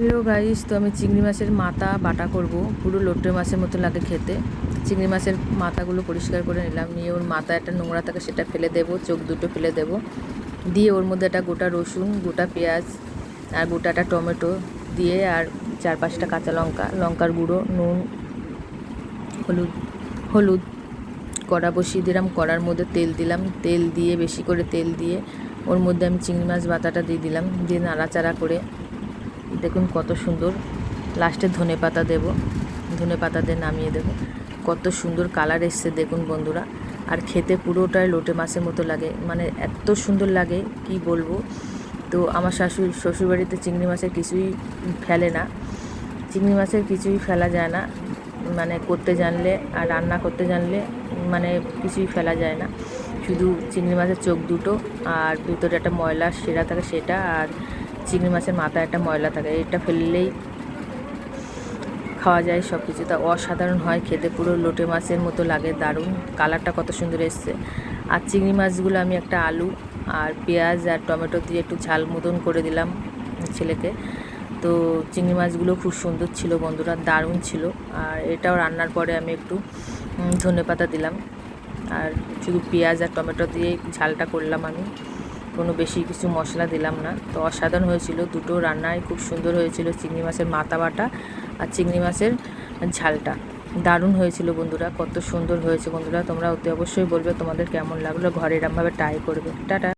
Hello guys, তো আমি চিংড়ি মাছের মাথা বাটা করব। পুরো লোটে মাছের মতো লাগে খেতে। চিংড়ি মাছের মাথাগুলো পরিষ্কার করে নিলাম, নিয়ে ওর মাথা একটা নোংরা থাকে সেটা ফেলে দেবো, চোখ দুটো ফেলে দেবো, দিয়ে ওর মধ্যে একটা গোটা রসুন, গোটা পেঁয়াজ আর গোটাটা টমেটো দিয়ে, আর 4-5টা কাঁচা লঙ্কা, লঙ্কার গুঁড়ো, নুন, হলুদ হলুদ কড়া বসিয়ে দিলাম। কড়ার মধ্যে তেল দিলাম, তেল দিয়ে বেশি করে তেল দিয়ে ওর মধ্যে আমি চিংড়ি মাছ বাটাটা দিয়ে দিলাম, দিয়ে নাড়াচাড়া করে দেখুন কত সুন্দর। লাস্টে ধনেপাতা দেব, ধনেপাতা দিয়ে নামিয়ে দেব। কত সুন্দর কালার এসছে দেখুন বন্ধুরা। আর খেতে পুরোটাই লোটে মাছের মতো লাগে, মানে এত সুন্দর লাগে কি বলবো। তো আমার শ্বশুরবাড়িতে চিংড়ি মাছের কিছুই ফেলে না, চিংড়ি মাছের কিছুই ফেলা যায় না, মানে করতে জানলে আর রান্না করতে জানলে মানে কিছুই ফেলা যায় না। শুধু চিংড়ি মাছের চোখ দুটো আর ভিতরে একটা ময়লা সেরা থাকে সেটা, আর চিংড়ি মাছের মাথায় একটা ময়লা থাকে, এটা ফেললেই খাওয়া যায় সব কিছু। তা অসাধারণ হয় খেতে, পুরো লোটে মাছের মতো লাগে, দারুণ। কালারটা কত সুন্দর এসছে। আর চিংড়ি মাছগুলো আমি একটা আলু আর পেঁয়াজ আর টমেটো দিয়ে একটু ঝাল মতন করে দিলাম ছেলেকে। তো চিংড়ি মাছগুলো খুব সুন্দর ছিল বন্ধুরা, দারুণ ছিল। আর এটাও রান্নার পরে আমি একটু ধনেপাতা দিলাম, আর শুধু পেঁয়াজ আর টমেটো দিয়ে ঝালটা করলাম আমি, কোনো বেশি কিছু মশলা দিলাম না। তো অসাধারণ হয়েছিল, দুটো রান্নায় খুব সুন্দর হয়েছিল। চিংড়ি মাছের মাথা বাটা আর চিংড়ি মাছের ঝালটা দারুণ হয়েছিল বন্ধুরা, কত সুন্দর হয়েছে বন্ধুরা। তোমরা অতি অবশ্যই বলবে তোমাদের কেমন লাগলো, ঘরে এরমভাবে ট্রাই করবে। টাটা।